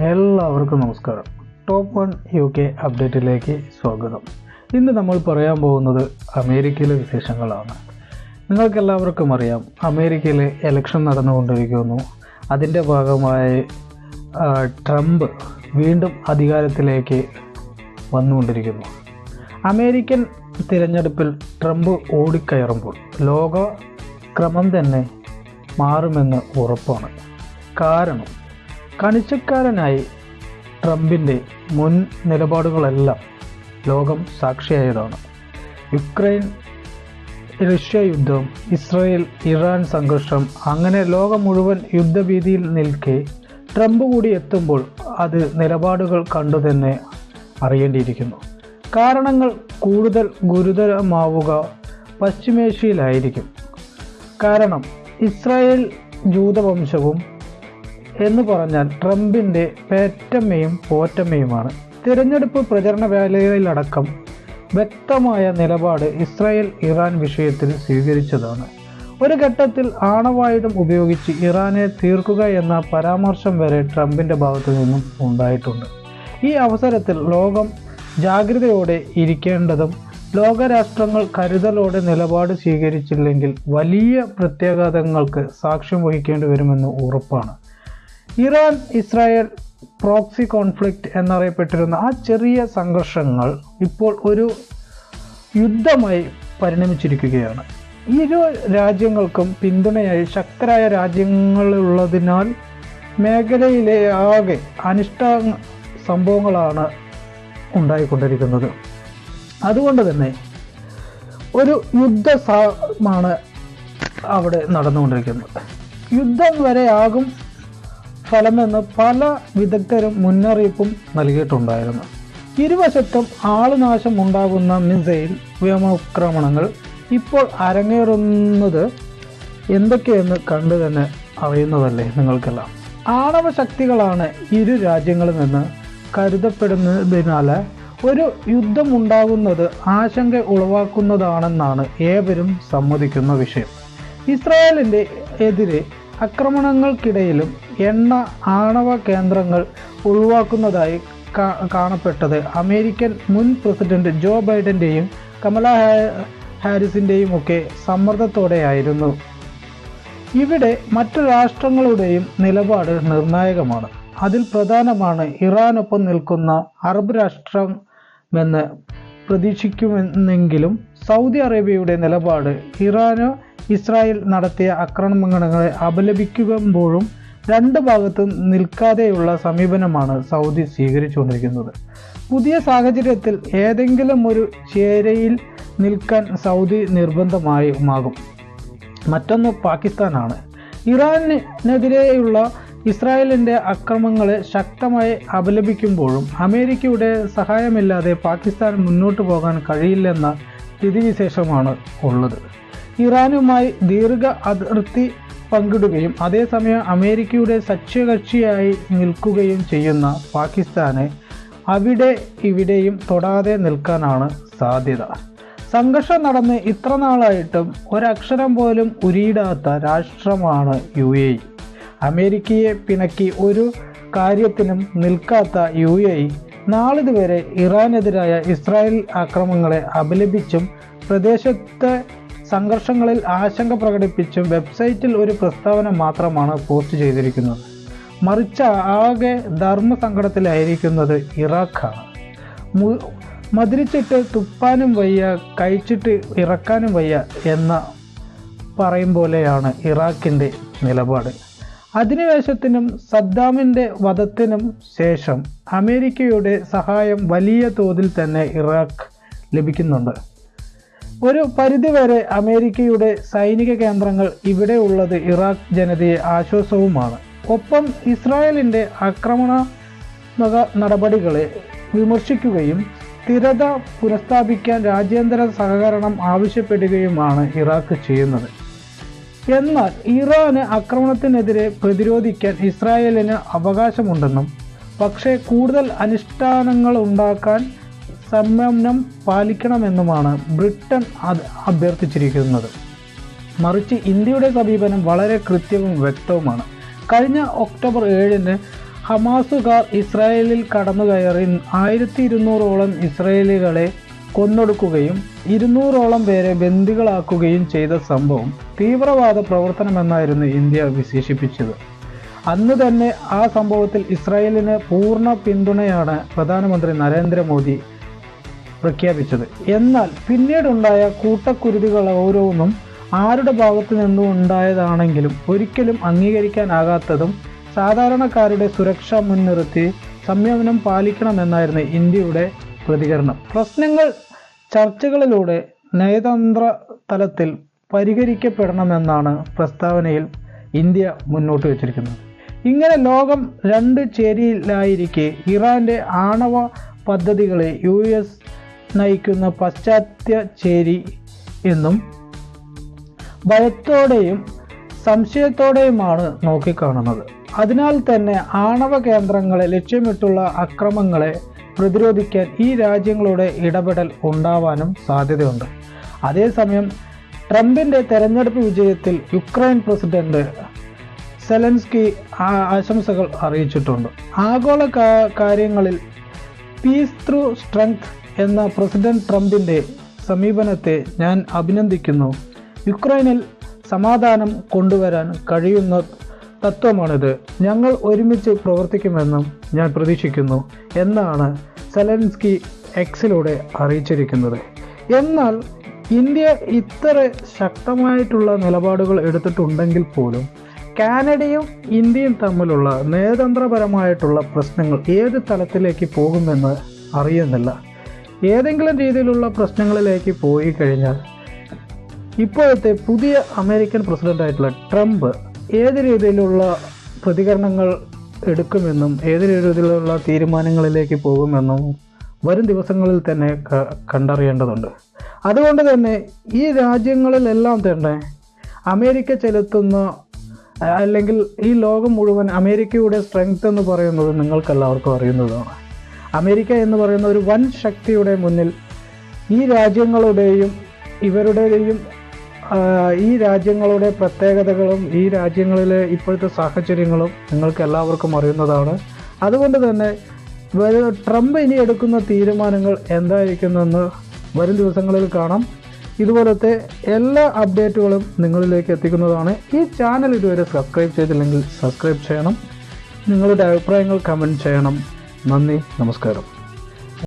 എല്ലാവർക്കും നമസ്കാരം. Top 1 UK അപ്ഡേറ്റിലേക്ക് സ്വാഗതം. ഇന്ന് നമ്മൾ പറയാൻ പോകുന്നത് അമേരിക്കയിലെ വിശേഷങ്ങളാണ്. നിങ്ങൾക്കെല്ലാവർക്കും അറിയാം, അമേരിക്കയിൽ ഇലക്ഷൻ നടന്നുകൊണ്ടിരിക്കുന്നു. അതിൻ്റെ ഭാഗമായി ട്രംപ് വീണ്ടും അധികാരത്തിലേക്ക് വന്നുകൊണ്ടിരിക്കുന്നു. അമേരിക്കൻ തിരഞ്ഞെടുപ്പിൽ ട്രംപ് ഓടിക്കയറുമ്പോൾ ലോക ക്രമം തന്നെ മാറുമെന്ന് ഉറപ്പാണ്. കാരണം കണിച്ചക്കാരനായി ട്രംപിൻ്റെ മുൻ നിലപാടുകളെല്ലാം ലോകം സാക്ഷിയായതാണ്. യുക്രൈൻ റഷ്യ യുദ്ധം, ഇസ്രായേൽ ഇറാൻ സംഘർഷം, അങ്ങനെ ലോകം മുഴുവൻ യുദ്ധഭീതിയിൽ നിൽക്കെ ട്രംപ് കൂടി എത്തുമ്പോൾ അത് നിലപാടുകൾ കണ്ടു തന്നെ അറിയേണ്ടിയിരിക്കുന്നു. കാരണങ്ങൾ കൂടുതൽ ഗുരുതരമാവുക പശ്ചിമേഷ്യയിലായിരിക്കും. കാരണം ഇസ്രായേൽ ജൂതവംശവും എന്ന് പറഞ്ഞാൽ ട്രംപിൻ്റെ പേറ്റമ്മയും പോറ്റമ്മയുമാണ്. തിരഞ്ഞെടുപ്പ് പ്രചരണ വേളയിലടക്കം വ്യക്തമായ നിലപാട് ഇസ്രായേൽ ഇറാൻ വിഷയത്തിൽ സ്വീകരിച്ചതാണ്. ഒരു ഘട്ടത്തിൽ ആണവായുധം ഉപയോഗിച്ച് ഇറാനെ തീർക്കുക എന്ന പരാമർശം വരെ ട്രംപിൻ്റെ ഭാഗത്തു നിന്നും ഉണ്ടായിട്ടുണ്ട്. ഈ അവസരത്തിൽ ലോകം ജാഗ്രതയോടെ ഇരിക്കേണ്ടതും ലോകരാഷ്ട്രങ്ങൾ കരുതലോടെ നിലപാട് സ്വീകരിച്ചില്ലെങ്കിൽ വലിയ പ്രത്യാഘാതങ്ങൾക്ക് സാക്ഷ്യം വഹിക്കേണ്ടി വരുമെന്ന് ഉറപ്പാണ്. ഇറാൻ ഇസ്രായേൽ പ്രോക്സി കോൺഫ്ലിക്റ്റ് എന്നറിയപ്പെട്ടിരുന്ന ആ ചെറിയ സംഘർഷങ്ങൾ ഇപ്പോൾ ഒരു യുദ്ധമായി പരിണമിച്ചിരിക്കുകയാണ്. ഇരു രാജ്യങ്ങൾക്കും പിന്തുണയായി ശക്തരായ രാജ്യങ്ങളുള്ളതിനാൽ മേഖലയിലെ ആകെ അനിഷ്ട സംഭവങ്ങളാണ് ഉണ്ടായിക്കൊണ്ടിരിക്കുന്നത്. അതുകൊണ്ട് തന്നെ ഒരു യുദ്ധമാണ് അവിടെ നടന്നുകൊണ്ടിരിക്കുന്നത്. യുദ്ധം വരെ ആകും ഫലമെന്ന് പല വിദഗ്ധരും മുന്നറിയിപ്പും നൽകിയിട്ടുണ്ടായിരുന്നു. ഇരുവശത്തും ആളുനാശം ഉണ്ടാകുന്ന മിസൈൽ വ്യോമാക്രമണങ്ങൾ ഇപ്പോൾ അരങ്ങേറുന്നത് എന്തൊക്കെയെന്ന് കണ്ടു തന്നെ അറിയുന്നതല്ലേ നിങ്ങൾക്കെല്ലാം. ആണവ ശക്തികളാണ് ഇരു രാജ്യങ്ങളിൽ നിന്ന് കരുതപ്പെടുന്നതിനാൽ ഒരു യുദ്ധം ഉണ്ടാകുന്നത് ആശങ്ക ഉളവാക്കുന്നതാണെന്നാണ് ഏവരും സമ്മതിക്കുന്ന വിഷയം. ഇസ്രായേലിൻ്റെ എതിരെ ആക്രമണങ്ങൾക്കിടയിലും ആണവ കേന്ദ്രങ്ങൾ ഒഴിവാക്കുന്നതായി കാണപ്പെട്ടത് അമേരിക്കൻ മുൻ പ്രസിഡന്റ് ജോ ബൈഡൻ്റെയും കമല ഹാരിസിൻ്റെയും ഒക്കെ സമ്മർദ്ദത്തോടെയായിരുന്നു. ഇവിടെ മറ്റു രാഷ്ട്രങ്ങളുടെയും നിലപാട് നിർണായകമാണ്. അതിൽ പ്രധാനമാണ് ഇറാനൊപ്പം നിൽക്കുന്ന അറബ് രാഷ്ട്രമെന്ന് പ്രതീക്ഷിക്കുമെന്നെങ്കിലും സൗദി അറേബ്യയുടെ നിലപാട് ഇസ്രായേൽ നടത്തിയ ആക്രമണങ്ങളെ അപലപിക്കുമ്പോഴും രണ്ട് ഭാഗത്തും നിൽക്കാതെയുള്ള സമീപനമാണ് സൗദി സ്വീകരിച്ചുകൊണ്ടിരിക്കുന്നത്. പുതിയ സാഹചര്യത്തിൽ ഏതെങ്കിലും ഒരു ചേരയിൽ നിൽക്കാൻ സൗദി നിർബന്ധമാകും. മറ്റൊന്ന് പാകിസ്ഥാനാണ്. ഇറാനെതിരെയുള്ള ഇസ്രായേലിൻ്റെ ആക്രമണങ്ങളെ ശക്തമായി അപലപിക്കുമ്പോഴും അമേരിക്കയുടെ സഹായമില്ലാതെ പാകിസ്ഥാൻ മുന്നോട്ട് പോകാൻ കഴിയില്ലെന്ന സ്ഥിതിവിശേഷമാണ് ഉള്ളത്. ഇറാനുമായി ദീർഘ അതിർത്തി പങ്കിടുകയും അതേസമയം അമേരിക്കയുടെ സഖ്യകക്ഷിയായി നിൽക്കുകയും ചെയ്യുന്ന പാകിസ്ഥാനെ അവിടെ ഇവിടെയും തൊടാതെ നിൽക്കാനാണ് സാധ്യത. സംഘർഷം നടന്ന് ഇത്ര നാളായിട്ടും ഒരക്ഷരം പോലും ഉരിയിടാത്ത രാഷ്ട്രമാണ് UAE. അമേരിക്കയെ പിണക്കി ഒരു കാര്യത്തിനും നിൽക്കാത്ത UAE നാളിതുവരെ ഇറാനെതിരായ ഇസ്രായേൽ ആക്രമണങ്ങളെ അപലപിച്ചും പ്രദേശത്തെ സംഘർഷങ്ങളിൽ ആശങ്ക പ്രകടിപ്പിച്ചും വെബ്സൈറ്റിൽ ഒരു പ്രസ്താവന മാത്രമാണ് പോസ്റ്റ് ചെയ്തിരിക്കുന്നത്. മറിച്ച് ആകെ ധർമ്മസങ്കടത്തിലായിരിക്കുന്നത് ഇറാഖാണ്. മതിരിച്ചിട്ട് തുപ്പാനും വയ്യ, കഴിച്ചിട്ട് ഇറക്കാനും വയ്യ എന്ന പറയും പോലെയാണ് ഇറാഖിൻ്റെ നിലപാട്. അധിനിവേശത്തിനും സദ്ദാമിൻ്റെ വധത്തിനും ശേഷം അമേരിക്കയുടെ സഹായം വലിയ തോതിൽ തന്നെ ഇറാഖ് ലഭിക്കുന്നുണ്ട്. ഒരു പരിധിവരെ അമേരിക്കയുടെ സൈനിക കേന്ദ്രങ്ങൾ ഇവിടെ ഉള്ളത് ഇറാഖ് ജനതയെ ആശ്വാസവുമാണ്. ഒപ്പം ഇസ്രായേലിൻ്റെ ആക്രമണാത്മക നടപടികളെ വിമർശിക്കുകയും സ്ഥിരത പുനഃസ്ഥാപിക്കാൻ രാജ്യാന്തര സഹകരണം ആവശ്യപ്പെടുകയുമാണ് ഇറാഖ് ചെയ്യുന്നത്. എന്നാൽ ഇറാന് ആക്രമണത്തിനെതിരെ പ്രതിരോധിക്കാൻ ഇസ്രായേലിന് അവകാശമുണ്ടെന്നും പക്ഷേ കൂടുതൽ അനിഷ്ടാനങ്ങൾ ഉണ്ടാക്കാൻ സംയമനം പാലിക്കണമെന്നുമാണ് ബ്രിട്ടൻ അഭ്യർത്ഥിച്ചിരിക്കുന്നത്. മറിച്ച് ഇന്ത്യയുടെ സമീപനം വളരെ കൃത്യവും വ്യക്തവുമാണ്. കഴിഞ്ഞ ഒക്ടോബർ 7-ന് ഹമാസുകാർ ഇസ്രായേലിൽ കടന്നുകയറി 1200ഓളം ഇസ്രായേലികളെ കൊന്നൊടുക്കുകയും 200ഓളം പേരെ ബന്ദികളാക്കുകയും ചെയ്ത സംഭവം തീവ്രവാദ പ്രവർത്തനമെന്നായിരുന്നു ഇന്ത്യ വിശേഷിപ്പിച്ചത്. അന്ന് തന്നെ ആ സംഭവത്തിൽ ഇസ്രായേലിന് പൂർണ്ണ പിന്തുണയാണ് പ്രധാനമന്ത്രി നരേന്ദ്രമോദി പ്രഖ്യാപിച്ചത്. എന്നാൽ പിന്നീടുണ്ടായ കൂട്ടക്കുരുതികൾ ഓരോന്നും ആരുടെ ഭാഗത്തു നിന്നും ഉണ്ടായതാണെങ്കിലും ഒരിക്കലും അംഗീകരിക്കാനാകാത്തതും സാധാരണക്കാരുടെ സുരക്ഷ മുൻനിർത്തി സംയമനം പാലിക്കണമെന്നായിരുന്നു ഇന്ത്യയുടെ പ്രതികരണം. പ്രശ്നങ്ങൾ ചർച്ചകളിലൂടെ നയതന്ത്ര തലത്തിൽ പരിഹരിക്കപ്പെടണമെന്നാണ് പ്രസ്താവനയിൽ ഇന്ത്യ മുന്നോട്ട് വച്ചിരിക്കുന്നത്. ഇങ്ങനെ ലോകം രണ്ട് ചേരിയിലായിരിക്കെ ഇറാന്റെ ആണവ പദ്ധതികളെ US നയിക്കുന്ന പാശ്ചാത്യ ചേരി എന്നും ഭയത്തോടെയും സംശയത്തോടെയുമാണ് നോക്കിക്കാണുന്നത്. അതിനാൽ തന്നെ ആണവ കേന്ദ്രങ്ങളെ ലക്ഷ്യമിട്ടുള്ള അക്രമങ്ങളെ പ്രതിരോധിക്കാൻ ഈ രാജ്യങ്ങളുടെ ഇടപെടൽ ഉണ്ടാവാനും സാധ്യതയുണ്ട്. അതേസമയം ട്രംപിന്റെ തെരഞ്ഞെടുപ്പ് വിജയത്തിൽ യുക്രൈൻ പ്രസിഡന്റ് സെലൻസ്കി ആശംസകൾ അറിയിച്ചിട്ടുണ്ട്. ആഗോള കാര്യങ്ങളിൽ പീസ് ത്രൂ സ്ട്രെങ്ത് എന്ന പ്രസിഡന്റ് ട്രംപിന്റെ സമീപനത്തെ ഞാൻ അഭിനന്ദിക്കുന്നു. യുക്രൈനിൽ സമാധാനം കൊണ്ടുവരാൻ കഴിയുന്ന തത്വമാണിത്. ഞങ്ങൾ ഒരുമിച്ച് പ്രവർത്തിക്കുമെന്നും ഞാൻ പ്രതീക്ഷിക്കുന്നു എന്നാണ് സെലൻസ്കി എക്സിലൂടെ അറിയിച്ചിരിക്കുന്നത്. എന്നാൽ ഇന്ത്യ ഇത്ര ശക്തമായിട്ടുള്ള നിലപാടുകൾ എടുത്തിട്ടുണ്ടെങ്കിൽ പോലും കാനഡയും ഇന്ത്യയും തമ്മിലുള്ള നയതന്ത്രപരമായിട്ടുള്ള പ്രശ്നങ്ങൾ ഏത് തലത്തിലേക്ക് പോകുമെന്ന് അറിയുന്നില്ല. ഏതെങ്കിലും രീതിയിലുള്ള പ്രശ്നങ്ങളിലേക്ക് പോയി കഴിഞ്ഞാൽ ഇപ്പോഴത്തെ പുതിയ അമേരിക്കൻ പ്രസിഡന്റായിട്ടുള്ള ട്രംപ് ഏത് രീതിയിലുള്ള പ്രതികരണങ്ങൾ എടുക്കുമെന്നും ഏത് രീതിയിലുള്ള തീരുമാനങ്ങളിലേക്ക് പോകുമെന്നും വരും ദിവസങ്ങളിൽ തന്നെ കണ്ടറിയേണ്ടതുണ്ട്. അതുകൊണ്ട് തന്നെ ഈ രാജ്യങ്ങളിലെല്ലാം തന്നെ അമേരിക്ക ചെലുത്തുന്ന അല്ലെങ്കിൽ ഈ ലോകം മുഴുവൻ അമേരിക്കയുടെ സ്ട്രെങ്ത് എന്ന് പറയുന്നത് നിങ്ങൾക്കെല്ലാവർക്കും അറിയുന്നതാണ്. അമേരിക്ക എന്ന് പറയുന്ന ഒരു വൻ ശക്തിയുടെ മുന്നിൽ ഈ രാജ്യങ്ങളുടെയും ഇവരുടെയും ഈ രാജ്യങ്ങളുടെ പ്രത്യേകതകളും ഈ രാജ്യങ്ങളിലെ ഇപ്പോഴത്തെ സാഹചര്യങ്ങളും നിങ്ങൾക്ക് എല്ലാവർക്കും അറിയുന്നതാണ്. അതുകൊണ്ട് തന്നെ ട്രംപ് ഇനി എടുക്കുന്ന തീരുമാനങ്ങൾ എന്തായിരിക്കുമെന്ന് വരും ദിവസങ്ങളിൽ കാണാം. ഇതുപോലത്തെ എല്ലാ അപ്ഡേറ്റുകളും നിങ്ങളിലേക്ക് എത്തിക്കുന്നതാണ്. ഈ ചാനൽ ഇതുവരെ സബ്സ്ക്രൈബ് ചെയ്തില്ലെങ്കിൽ സബ്സ്ക്രൈബ് ചെയ്യണം. നിങ്ങളുടെ അഭിപ്രായങ്ങൾ കമൻറ്റ് ചെയ്യണം. നന്ദി, നമസ്കാരം.